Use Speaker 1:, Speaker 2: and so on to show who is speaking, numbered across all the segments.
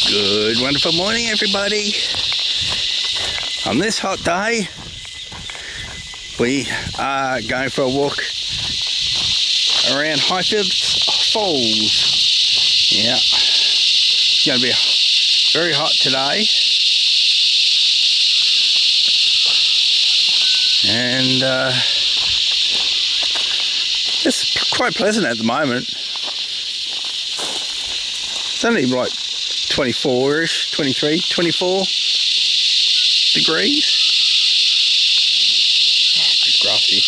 Speaker 1: Good, wonderful morning, everybody. On this hot day, we are going for a walk around Highfield Falls. Yeah, it's going to be very hot today, and it's quite pleasant at the moment. It's only like 24-ish, 23, 24 degrees. Oh, good grassy.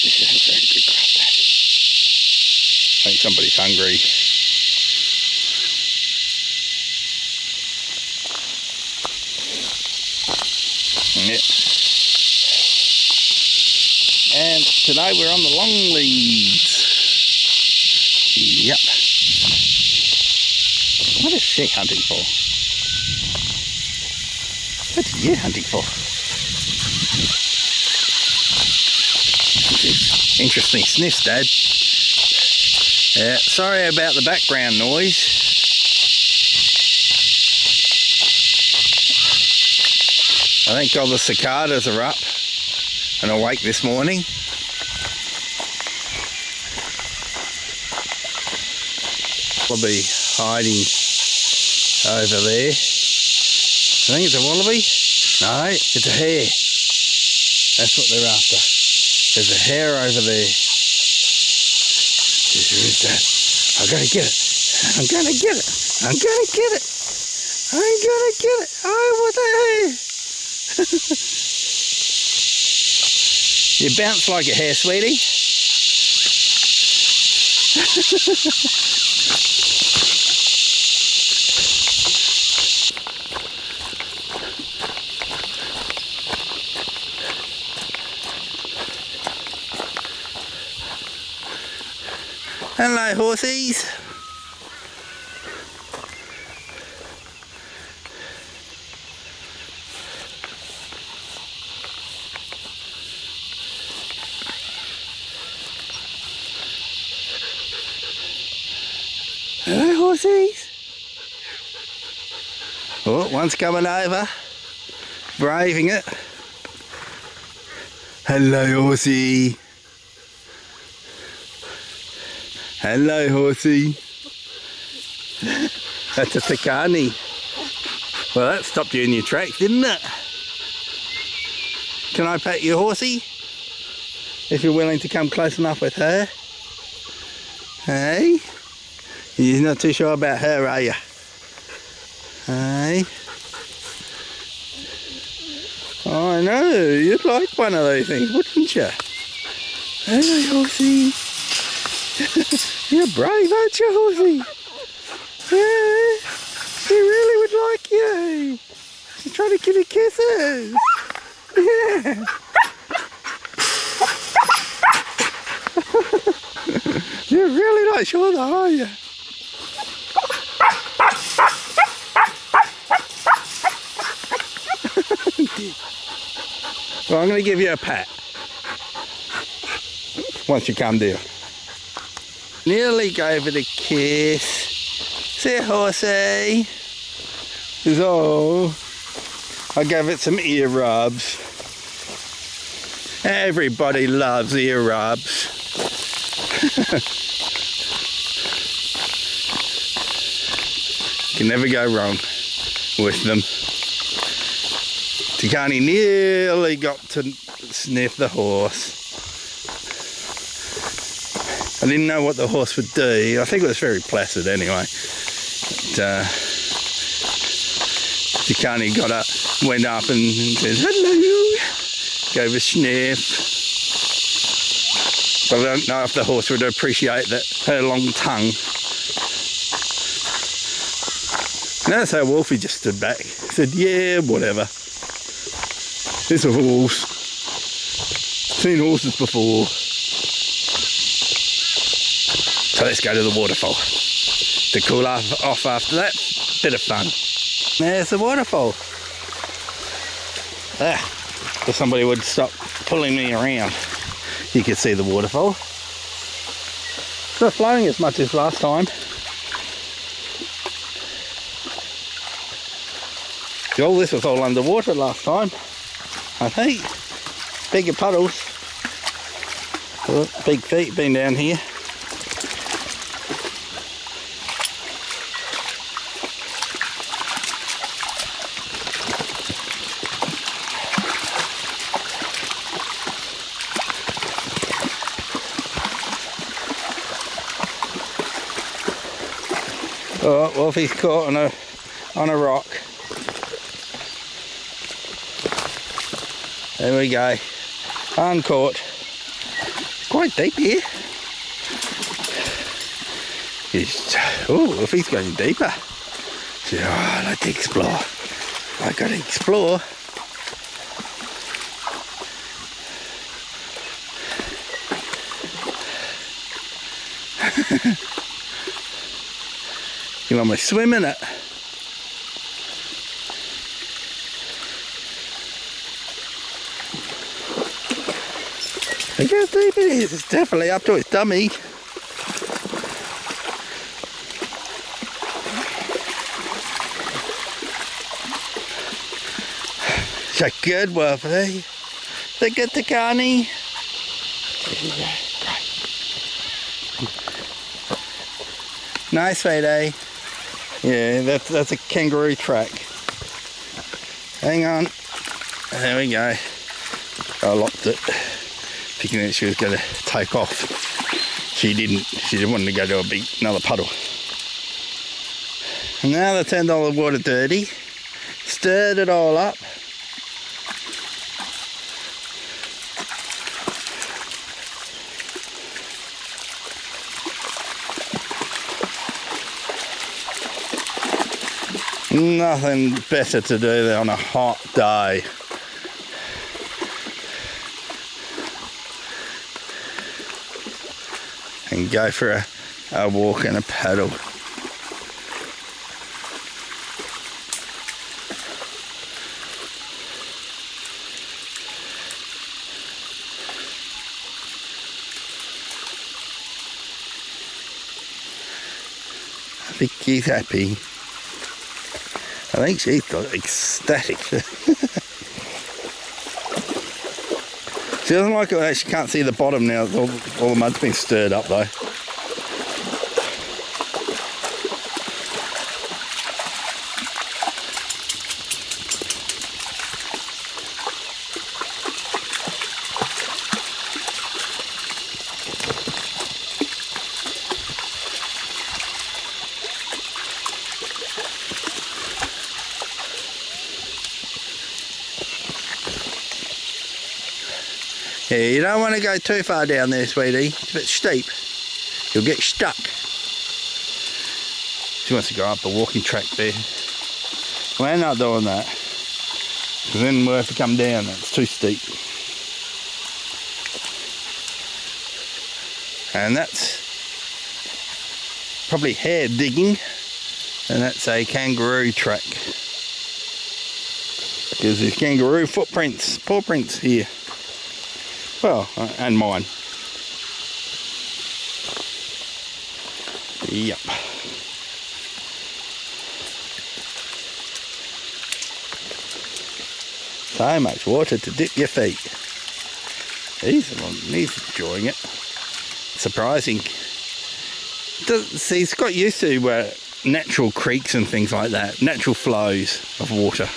Speaker 1: This isn't very good grass, that. I think somebody's hungry. Yep. And today we're on the long leads. Yep. What is she hunting for? What are you hunting for? Interesting sniffs, Dad. Yeah, sorry about the background noise. I think all the cicadas are up and awake this morning. Wallaby hiding over there. I think it's a wallaby. No, it's a hare. That's what they're after. There's a hare over there. Who's that? I'm gonna get it. I'm gonna get it. I'm gonna get it. I'm gonna get it. Oh, what the hare? You bounce like a hare, sweetie. Hello, horsies. Hello, horsies. Oh, one's coming over, braving it. Hello, horsey. Hello, horsey. That's a Tikaani. Well, that stopped you in your tracks, didn't it? Can I pet your horsey? If you're willing to come close enough with her. Hey? You're not too sure about her, are you? Hey? Oh, I know. You'd like one of those things, wouldn't you? Hello, horsey. You're brave, aren't you, horsey? Yeah, she really would like you. She's trying to give you kisses. Yeah. You're really not sure though, are you? Well, I'm going to give you a pat once you come down. Nearly gave it a kiss. See, horsey. Oh, I gave it some ear rubs. Everybody loves ear rubs. Can never go wrong with them. Tikaani nearly got to sniff the horse. I didn't know what the horse would do. I think it was very placid anyway. But, Tikaani got up, went up and said, hello, gave a sniff. But I don't know if the horse would appreciate that, her long tongue. Notice how Wolfie just stood back. Said, yeah, whatever. It's a horse. Seen horses before. So let's go to the waterfall to cool off after that bit of fun. There's the waterfall. Ah, if somebody would stop pulling me around, you could see the waterfall. It's not flowing as much as last time. All this was all underwater last time, I think. Bigger puddles. Oh, big feet been down here. Oh, well, if he's caught on a rock. There we go. Uncaught. It's quite deep here. Oh, if he's going deeper. So, I like to explore. I gotta explore. You want me to swim in it? Look how deep it is. It's definitely up to its dummy. It's a good one, eh? The good Tikaani. Nice fight, eh? Yeah, that's a kangaroo track. Hang on. There we go. I locked it, thinking that she was going to take off. She didn't. She just wanted to go to another puddle. And now the $10 water dirty. Stirred it all up. Nothing better to do than on a hot day. And go for a walk and a paddle. I think he's happy. I think she's ecstatic. She doesn't like it that she can't see the bottom now. All the mud's been stirred up though. Yeah, you don't want to go too far down there, sweetie. It's a bit steep. You'll get stuck. She wants to go up the walking track there. We're not doing that. Because then we'll have to come down. It's too steep. And that's probably hair digging. And that's a kangaroo track. Because there's kangaroo footprints, paw prints here. Well, and mine. Yep. So much water to dip your feet. He's enjoying it. Surprising. See, he's got used to natural creeks and things like that. Natural flows of water.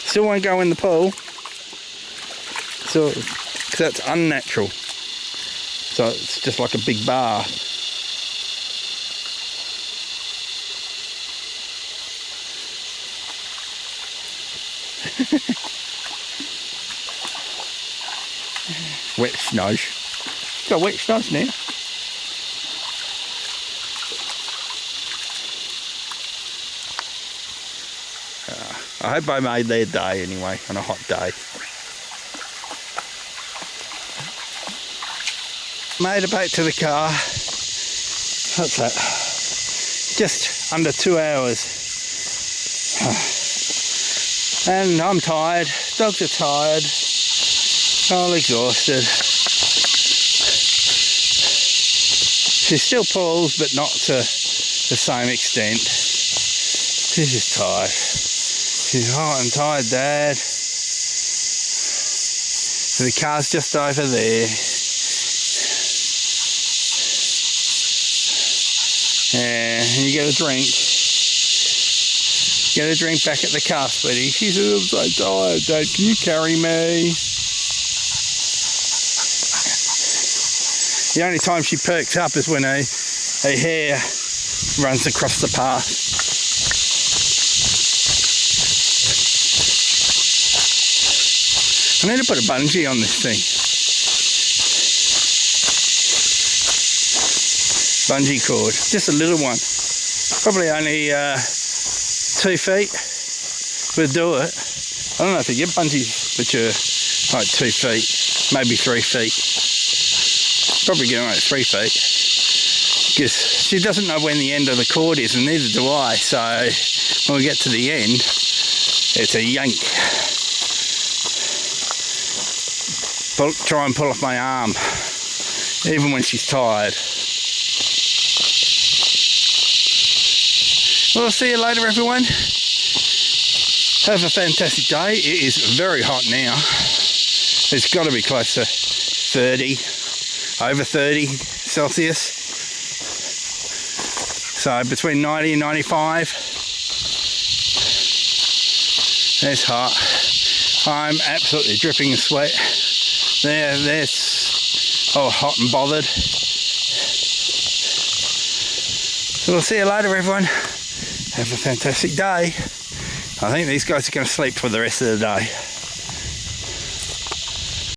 Speaker 1: Still won't go in the pool. So, because that's unnatural. So it's just like a big bath. Wet schnoz. Got wet schnoz now. I hope I made their day anyway, on a hot day. Made it back to the car. What's that? Just under 2 hours. And I'm tired. Dogs are tired. All exhausted. She still pulls, but not to the same extent. She's just tired. She's hot and tired, Dad. So the car's just over there. Yeah, you get a drink. Get a drink back at the car, sweetie. She says, I'm so tired, Dad. Can you carry me? The only time she perks up is when her hair runs across the path. I need to put a bungee on this thing. Bungee cord, just a little one. Probably only 2 feet would do it. I don't know if you get bungees which are like 2 feet, maybe 3 feet. Probably get like 3 feet. Because she doesn't know when the end of the cord is, and neither do I. So when we get to the end, it's a yank. Try and pull off my arm, even when she's tired. Well, I'll see you later, everyone. Have a fantastic day. It is very hot now. It's got to be close to 30, over 30 Celsius. So between 90 and 95. It's hot. I'm absolutely dripping in sweat. They're hot and bothered. So we'll see you later, everyone. Have a fantastic day. I think these guys are going to sleep for the rest of the day.